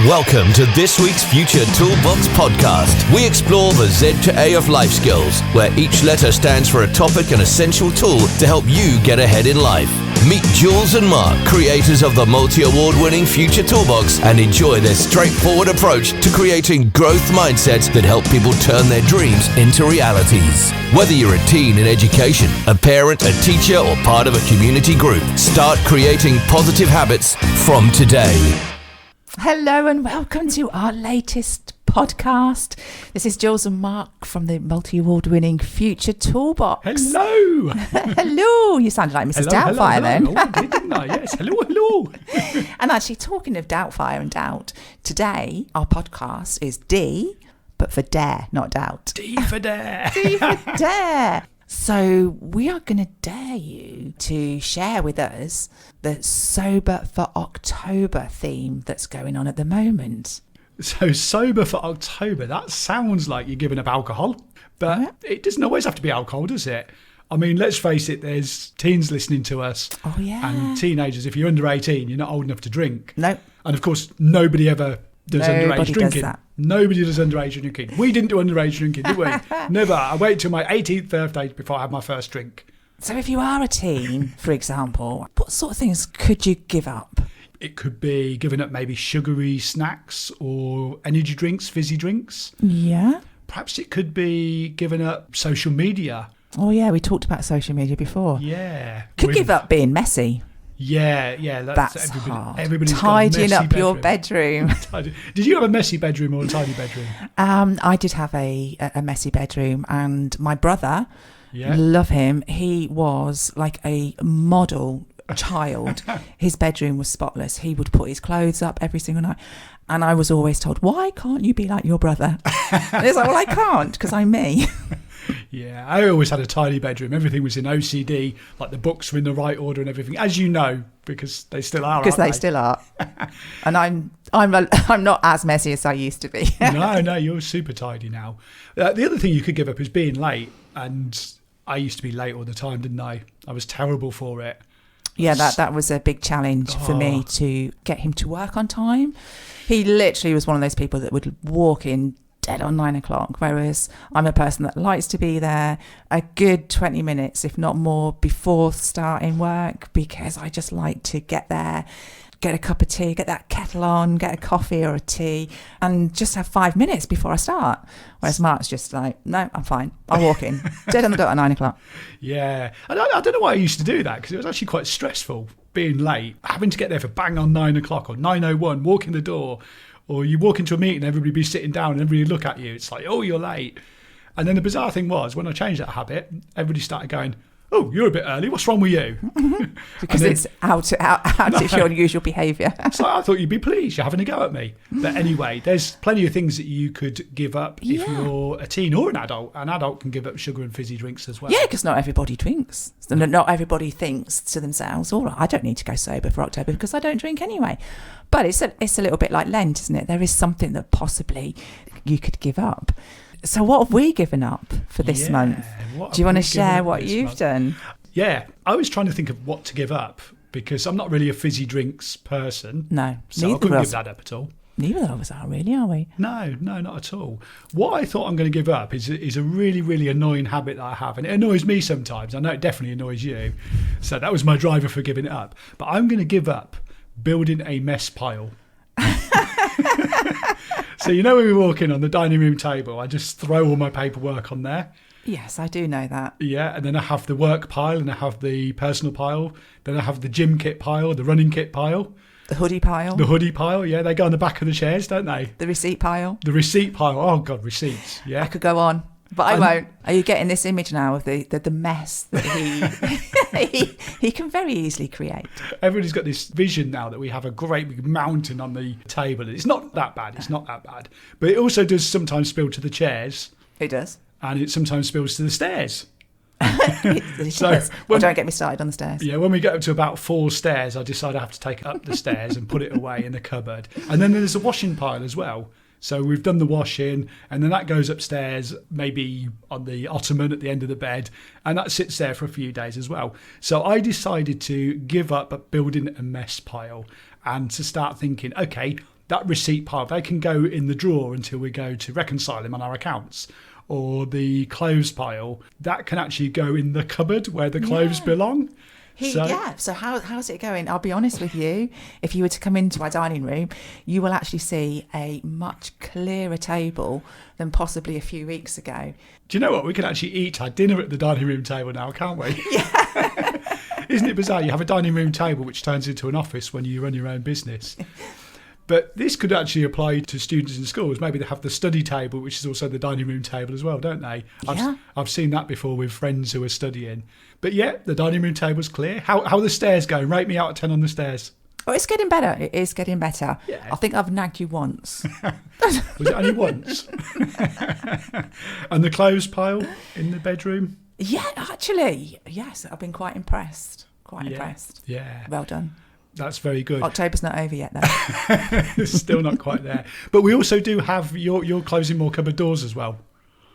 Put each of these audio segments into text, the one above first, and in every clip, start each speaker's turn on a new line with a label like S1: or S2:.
S1: Welcome to this week's Future Toolbox podcast. We explore the Z to A of life skills, where each letter stands for a topic and essential tool to help you get ahead in life. Meet Jules and Mark, creators of the multi-award-winning Future Toolbox, and enjoy their straightforward approach to creating growth mindsets that help people turn their dreams into realities. Whether you're a teen in education, a parent, a teacher, or part of a community group, start creating positive habits from today.
S2: Hello and welcome to our latest podcast. This is Jules and Mark from the multi-award-winning Future Toolbox.
S3: Hello!
S2: Hello! You sounded like Mrs. Doubtfire then.
S3: Oh, I did, didn't I? Yes, hello.
S2: And actually, talking of Doubtfire and doubt, today our podcast is D, but for dare, not doubt.
S3: D for dare.
S2: D for dare. So we are going to dare you to share with us the Sober for October theme that's going on at the moment.
S3: So Sober for October, that sounds like you're giving up alcohol, but It doesn't always have to be alcohol, does it? I mean, let's face it, there's teens listening to us.
S2: Oh, yeah.
S3: And teenagers, if you're under 18, you're not old enough to drink.
S2: No.
S3: And of course, nobody ever does underage drinking.
S2: Does that.
S3: Nobody does underage drinking. We didn't do underage drinking, did we? Never. I waited till my 18th birthday before I had my first drink.
S2: So if you are a teen, for example, what sort of things could you give up?
S3: It could be giving up maybe sugary snacks or energy drinks, fizzy drinks.
S2: Yeah.
S3: Perhaps it could be giving up social media.
S2: Oh, yeah, we talked about social media before.
S3: Yeah.
S2: Could give up being messy.
S3: Yeah.
S2: That's hard.
S3: Everybody's
S2: tidying
S3: got a
S2: up your bedroom.
S3: Did you have a messy bedroom or a tidy bedroom?
S2: I did have a messy bedroom, and my brother, love him, he was like a model child. His bedroom was spotless. He would put his clothes up every single night, and I was always told, why can't you be like your brother? And it's like, well, I can't because I'm me.
S3: Yeah, I always had a tidy bedroom. Everything was in OCD, like the books were in the right order and everything, as you know, because they still are.
S2: Because they still are. And I'm not as messy as I used to be.
S3: No, you're super tidy now. The other thing you could give up is being late, and I used to be late all the time, didn't I? I was terrible for it.
S2: Yeah, that was a big challenge for me to get him to work on time. He literally was one of those people that would walk in dead on 9 o'clock, whereas I'm a person that likes to be there a good 20 minutes, if not more, before starting work, because I just like to get there, get a cup of tea, get that kettle on, get a coffee or a tea, and just have 5 minutes before I start. Whereas Mark's just like, no, I'm fine. I'll walk in. Dead on the dot at 9 o'clock.
S3: Yeah. And I don't know why I used to do that, because it was actually quite stressful being late, having to get there for bang on 9 o'clock or 9:01, walk in the door. Or you walk into a meeting, everybody be sitting down and everybody look at you. It's like, oh, you're late. And then the bizarre thing was, when I changed that habit, everybody started going, oh, you're a bit early. What's wrong with you?
S2: Because then, it's out of your usual behaviour.
S3: So I thought you'd be pleased. You're having a go at me. But anyway, there's plenty of things that you could give up if you're a teen or an adult. An adult can give up sugar and fizzy drinks as well.
S2: Yeah, because not everybody drinks. Not everybody thinks to themselves, all right, I don't need to go sober for October because I don't drink anyway. But it's a little bit like Lent, isn't it? There is something that possibly you could give up. So what have we given up for this month? Do you want to share what you've done?
S3: Yeah, I was trying to think of what to give up because I'm not really a fizzy drinks person.
S2: No,
S3: so I couldn't give that up at all.
S2: Neither of us are really, are we?
S3: No, not at all. What I thought I'm going to give up is a really, really annoying habit that I have. And it annoys me sometimes. I know it definitely annoys you. So that was my driver for giving it up. But I'm going to give up building a mess pile. So you know when we walk in on the dining room table, I just throw all my paperwork on there.
S2: Yes, I do know that.
S3: Yeah, and then I have the work pile and I have the personal pile. Then I have the gym kit pile, the running kit pile.
S2: The hoodie pile.
S3: The hoodie pile, yeah. They go on the back of the chairs, don't they?
S2: The receipt pile.
S3: The receipt pile. Oh, God, receipts. Yeah.
S2: I could go on, but I won't. Are you getting this image now of the mess that he can very easily create?
S3: Everybody's got this vision now that we have a great big mountain on the table. It's not that bad. It's not that bad. But it also does sometimes spill to the chairs.
S2: It does.
S3: And it sometimes spills to the stairs.
S2: Don't get me started on the stairs.
S3: Yeah, when we get up to about 4 stairs, I decide I have to take it up the stairs and put it away in the cupboard. And then there's a washing pile as well. So we've done the washing, and then that goes upstairs, maybe on the ottoman at the end of the bed, and that sits there for a few days as well. So I decided to give up building a mess pile and to start thinking, okay, that receipt pile, they can go in the drawer until we go to reconcile them on our accounts. Or the clothes pile, that can actually go in the cupboard where the clothes belong.
S2: So how's it going? I'll be honest with you. If you were to come into our dining room, you will actually see a much clearer table than possibly a few weeks ago.
S3: Do you know what? We can actually eat our dinner at the dining room table now, can't we? Yeah. Isn't it bizarre? You have a dining room table which turns into an office when you run your own business. But this could actually apply to students in schools. Maybe they have the study table, which is also the dining room table as well, don't they?
S2: Yeah.
S3: I've seen that before with friends who are studying. But yeah, the dining room table's clear. How are the stairs going? Rate me out of 10 on the stairs.
S2: Oh, it's getting better. It is getting better.
S3: Yeah.
S2: I think I've nagged you once.
S3: Was it only once? And the clothes pile in the bedroom?
S2: Yeah, actually. Yes, I've been quite impressed. Impressed.
S3: Yeah.
S2: Well done.
S3: That's very good.
S2: October's not over yet, though.
S3: Still not quite there. But we also do have, you're closing more cupboard doors as well.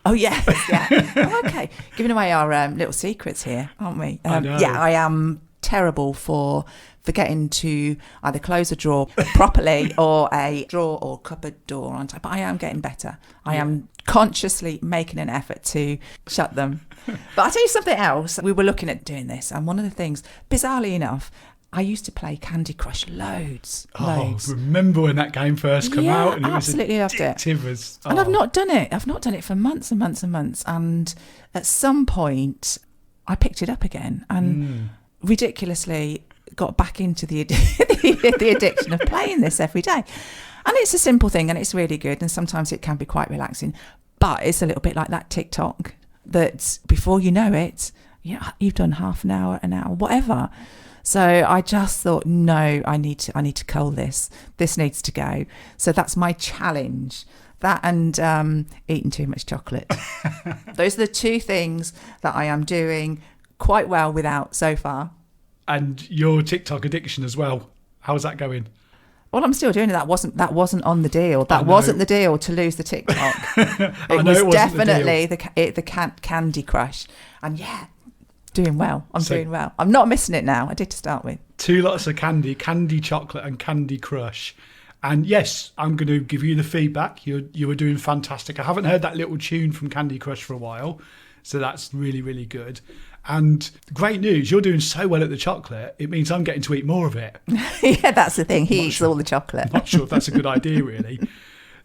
S2: Oh, yes, yeah. Oh, okay. Giving away our little secrets here, aren't we?
S3: I know.
S2: Yeah, I am terrible for forgetting to either close a drawer properly or a drawer or cupboard door on top. But I am getting better. I am consciously making an effort to shut them. But I'll tell you something else. We were looking at doing this, and one of the things, bizarrely enough, I used to play Candy Crush loads.
S3: Remember when that game first came out? And it was
S2: absolutely loved it. And I've not done it. I've not done it for months and months and months. And at some point, I picked it up again and ridiculously got back into the addiction of playing this every day. And it's a simple thing and it's really good. And sometimes it can be quite relaxing. But it's a little bit like that TikTok that before you know it, you've done half an hour, whatever. So I just thought, no, I need to cull this. This needs to go. So that's my challenge. That and eating too much chocolate. Those are the two things that I am doing quite well without so far.
S3: And your TikTok addiction as well. How's that going?
S2: Well, I'm still doing it. That wasn't on the deal. That wasn't the deal to lose the TikTok. It was definitely the Candy Crush. And doing well. I'm doing well. I'm not missing it now. I did to start with.
S3: 2 lots of candy chocolate and Candy Crush. And yes, I'm going to give you the feedback. You were doing fantastic. I haven't heard that little tune from Candy Crush for a while. So that's really, really good. And great news, you're doing so well at the chocolate. It means I'm getting to eat more of it.
S2: Yeah, that's the thing. He eats all the chocolate.
S3: I'm not sure if that's a good idea, really.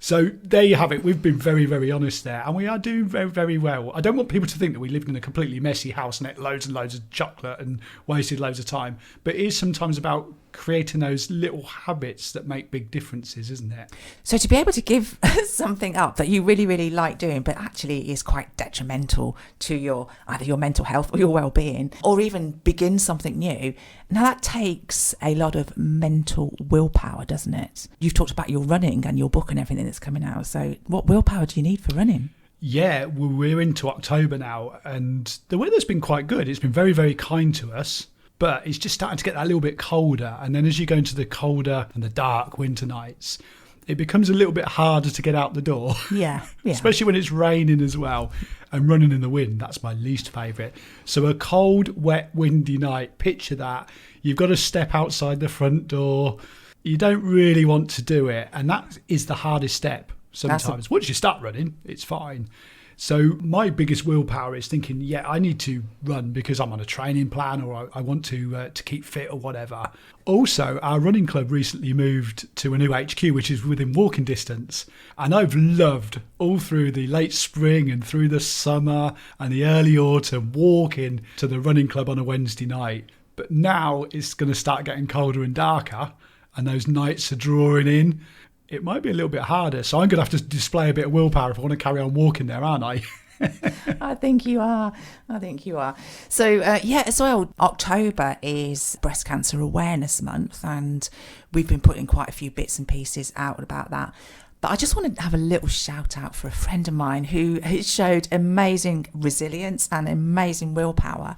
S3: So there you have it. We've been very, very honest there. And we are doing very, very well. I don't want people to think that we lived in a completely messy house and ate loads and loads of chocolate and wasted loads of time. But it is sometimes about creating those little habits that make big differences, isn't it?
S2: So to be able to give something up that you really, really like doing, but actually is quite detrimental to either your mental health or your well-being, or even begin something new, now that takes a lot of mental willpower, doesn't it? You've talked about your running and your book and everything that's coming out. So what willpower do you need for running?
S3: Yeah, we're into October now and the weather's been quite good. It's been very, very kind to us. But it's just starting to get that little bit colder. And then as you go into the colder and the dark winter nights, it becomes a little bit harder to get out the door.
S2: Yeah.
S3: Especially when it's raining as well and running in the wind. That's my least favourite. So a cold, wet, windy night, picture that. You've got to step outside the front door. You don't really want to do it. And that is the hardest step sometimes. Once you start running, it's fine. So my biggest willpower is thinking, I need to run because I'm on a training plan or I want to keep fit or whatever. Also, our running club recently moved to a new HQ, which is within walking distance. And I've loved all through the late spring and through the summer and the early autumn walking to the running club on a Wednesday night. But now it's going to start getting colder and darker and those nights are drawing in. It might be a little bit harder. So I'm going to have to display a bit of willpower if I want to carry on walking there, aren't I?
S2: I think you are. So, as well, October is Breast Cancer Awareness Month, and we've been putting quite a few bits and pieces out about that. But I just want to have a little shout out for a friend of mine who showed amazing resilience and amazing willpower.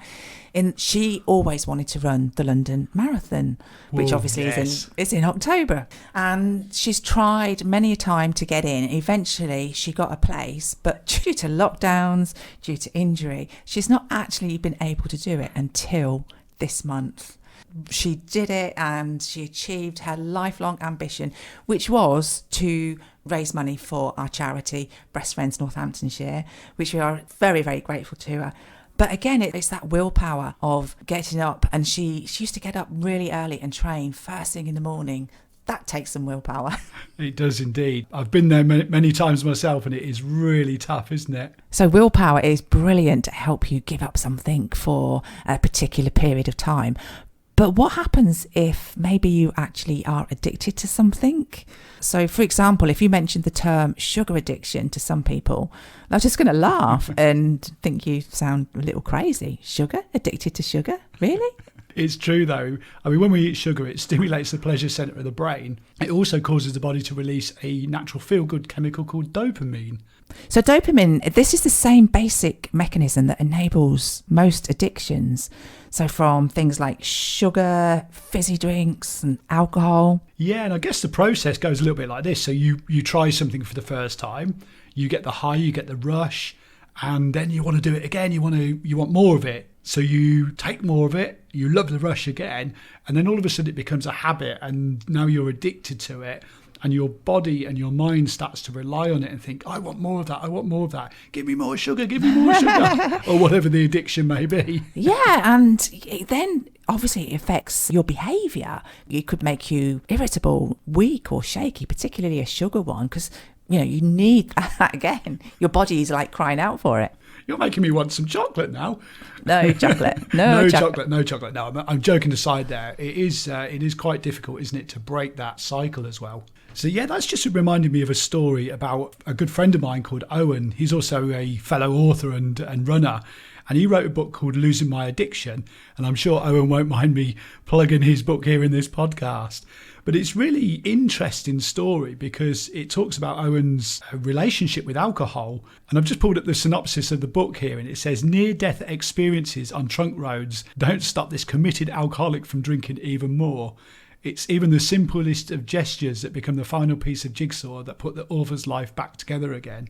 S2: She always wanted to run the London Marathon, which obviously is in October. And she's tried many a time to get in. Eventually, she got a place, but due to lockdowns, due to injury, she's not actually been able to do it until this month. she did it, and she achieved her lifelong ambition, which was to raise money for our charity, Breast Friends Northamptonshire, which we are very, very grateful to her. But again, it's that willpower of getting up, and she used to get up really early and train first thing in the morning. That takes some willpower.
S3: It does indeed. I've been there many times myself, and it is really tough, isn't it?
S2: So willpower is brilliant to help you give up something for a particular period of time. But what happens if maybe you actually are addicted to something? So, for example, if you mentioned the term sugar addiction to some people, they're just going to laugh and think you sound a little crazy. Sugar? Addicted to sugar? Really?
S3: It's true, though. I mean, when we eat sugar, it stimulates the pleasure centre of the brain. It also causes the body to release a natural feel-good chemical called dopamine.
S2: So dopamine, this is the same basic mechanism that enables most addictions. So from things like sugar, fizzy drinks and alcohol.
S3: Yeah, and I guess the process goes a little bit like this. So you try something for the first time, you get the high, you get the rush, and then you want to do it again. You want more of it. So you take more of it, you love the rush again, and then all of a sudden it becomes a habit, and now you're addicted to it, and your body and your mind starts to rely on it and think, I want more of that, I want more of that. Give me more sugar, or whatever the addiction may be.
S2: Yeah, and then obviously it affects your behaviour. It could make you irritable, weak or shaky, particularly a sugar one, because you need that again. Your body is like crying out for it.
S3: You're making me want some chocolate now.
S2: No chocolate.
S3: No chocolate. No, I'm joking aside there. It is quite difficult, isn't it, to break that cycle as well. So yeah, that's just reminded me of a story about a good friend of mine called Owen. He's also a fellow author and runner. And he wrote a book called Losing My Addiction. And I'm sure Owen won't mind me plugging his book here in this podcast. But it's really interesting story because it talks about Owen's relationship with alcohol. And I've just pulled up the synopsis of the book here, and it says, near-death experiences on trunk roads don't stop this committed alcoholic from drinking even more. It's even the simplest of gestures that become the final piece of jigsaw that put the author's life back together again.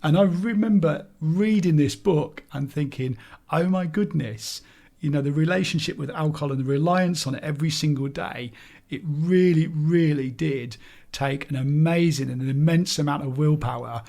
S3: And I remember reading this book and thinking, oh my goodness, the relationship with alcohol and the reliance on it every single day, it really, really did take an amazing and an immense amount of willpower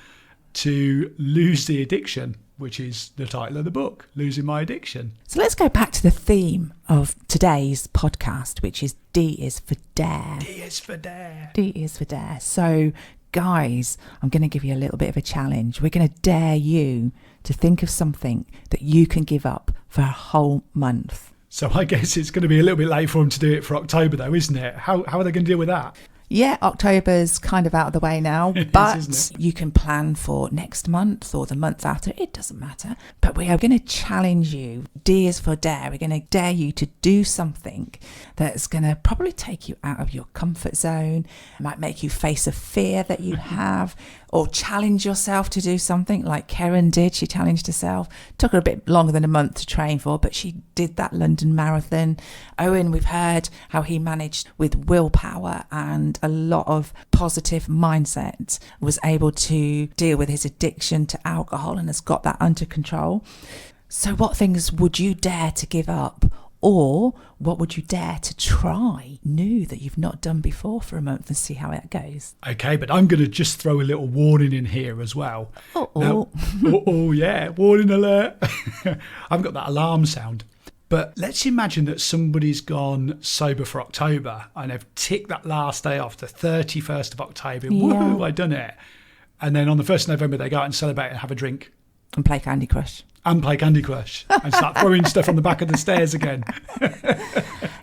S3: to lose the addiction, which is the title of the book, Losing My Addiction.
S2: So let's go back to the theme of today's podcast, which is D is for dare.
S3: D is for dare.
S2: D is for dare. So guys, I'm going to give you a little bit of a challenge. We're going to dare you to think of something that you can give up for a whole month.
S3: So I guess it's going to be a little bit late for them to do it for October though, isn't it? How are they going to deal with that?
S2: Yeah, October's kind of out of the way now, but you can plan for next month or the month after. It doesn't matter. But we are going to challenge you. D is for dare. We're going to dare you to do something that's going to probably take you out of your comfort zone. It might make you face a fear that you have, or challenge yourself to do something like Karen did. She challenged herself. Took her a bit longer than a month to train for, but she did that London Marathon. Owen, we've heard how he managed with willpower and a lot of positive mindset, was able to deal with his addiction to alcohol and has got that under control. So what things would you dare to give up? Or what would you dare to try new that you've not done before for a month and see how it goes?
S3: Okay, but I'm going to just throw a little warning in here as well. Yeah, warning alert. I haven't got that alarm sound. But let's imagine that somebody's gone sober for October and they've ticked that last day off, the 31st of October. Yeah. Woohoo, I done it. And then on the 1st of November, they go out and celebrate and have a drink.
S2: And play Candy Crush.
S3: And start throwing stuff on the back of the stairs again.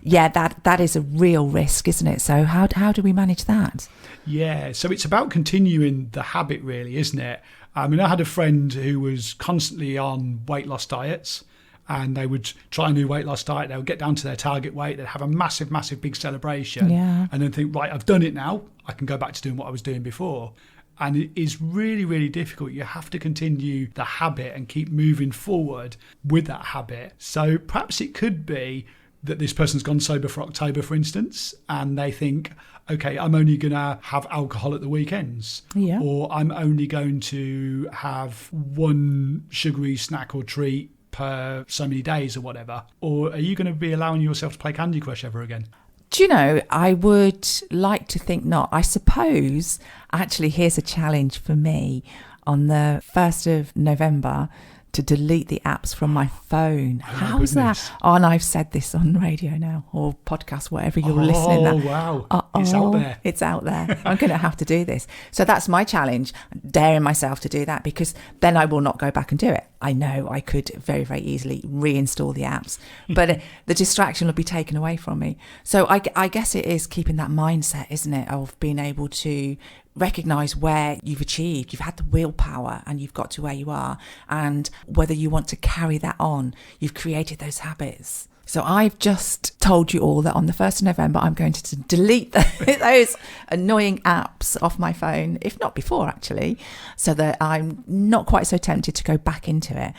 S2: Yeah, that is a real risk, isn't it? So how do we manage that?
S3: Yeah, so it's about continuing the habit really, isn't it? I mean, I had a friend who was constantly on weight loss diets, and they would try a new weight loss diet. They would get down to their target weight. They'd have a massive, massive big celebration.
S2: Yeah.
S3: And then think, right, I've done it now. I can go back to doing what I was doing before. And it is really, really difficult. You have to continue the habit and keep moving forward with that habit. So perhaps it could be that this person's gone sober for October, for instance, and they think, okay, I'm only going to have alcohol at the weekends.
S2: Yeah.
S3: Or I'm only going to have one sugary snack or treat per so many days or whatever? Or are you going to be allowing yourself to play Candy Crush ever again?
S2: Do you know, I would like to think not. I suppose, actually, here's a challenge for me on the 1st of November to delete the apps from my phone. How's that? Oh, and I've said this on radio now, or podcast, whatever you're listening to.
S3: Oh, wow. It's out there.
S2: It's out there. I'm going to have to do this. So that's my challenge, daring myself to do that, because then I will not go back and do it. I know I could very, very easily reinstall the apps, but the distraction will be taken away from me. So I guess it is keeping that mindset, isn't it, of being able to recognise where you've achieved, you've had the willpower and you've got to where you are, and whether you want to carry that on, you've created those habits. So I've just told you all that on the 1st of November, I'm going to delete those annoying apps off my phone, if not before actually, so that I'm not quite so tempted to go back into it.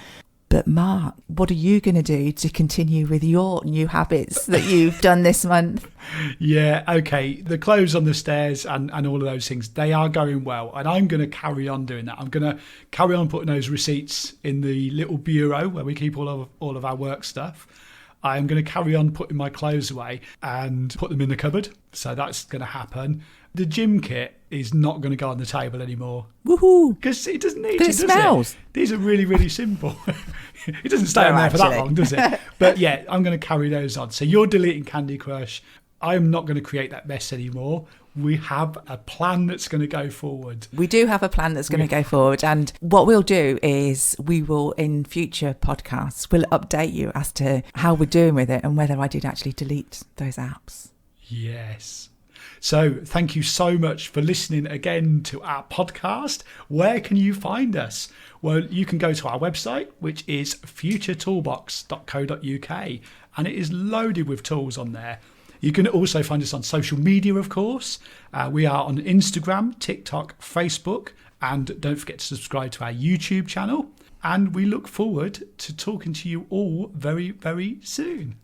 S2: But Mark, what are you going to do to continue with your new habits that you've done this month?
S3: Yeah, okay. The clothes on the stairs and all of those things, they are going well. And I'm going to carry on doing that. I'm going to carry on putting those receipts in the little bureau where we keep all of our work stuff. I'm going to carry on putting my clothes away and put them in the cupboard. So that's going to happen. The gym kit is not going to go on the table anymore.
S2: Woohoo!
S3: Because it doesn't need
S2: to,
S3: does
S2: smells.
S3: It? These are really, really simple. It doesn't stay on there for that long, does it? But yeah, I'm going to carry those on. So you're deleting Candy Crush. I'm not going to create that mess anymore. We have a plan that's going to go forward.
S2: We do have a plan that's going to go forward. And what we'll do is we will, in future podcasts, we'll update you as to how we're doing with it and whether I did actually delete those apps.
S3: Yes. So thank you so much for listening again to our podcast. Where can you find us? Well, you can go to our website, which is futuretoolbox.co.uk, and it is loaded with tools on there. You can also find us on social media, of course. We are on Instagram, TikTok, Facebook, and don't forget to subscribe to our YouTube channel. And we look forward to talking to you all very, very soon.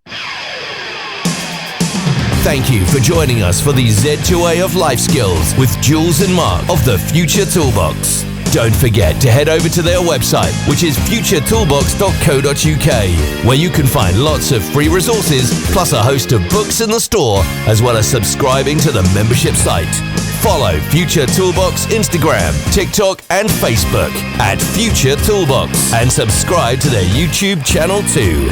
S1: Thank you for joining us for the Z2A of Life Skills with Jules and Mark of the Future Toolbox. Don't forget to head over to their website, which is futuretoolbox.co.uk, where you can find lots of free resources, plus a host of books in the store, as well as subscribing to the membership site. Follow Future Toolbox Instagram, TikTok and Facebook at Future Toolbox, and subscribe to their YouTube channel too.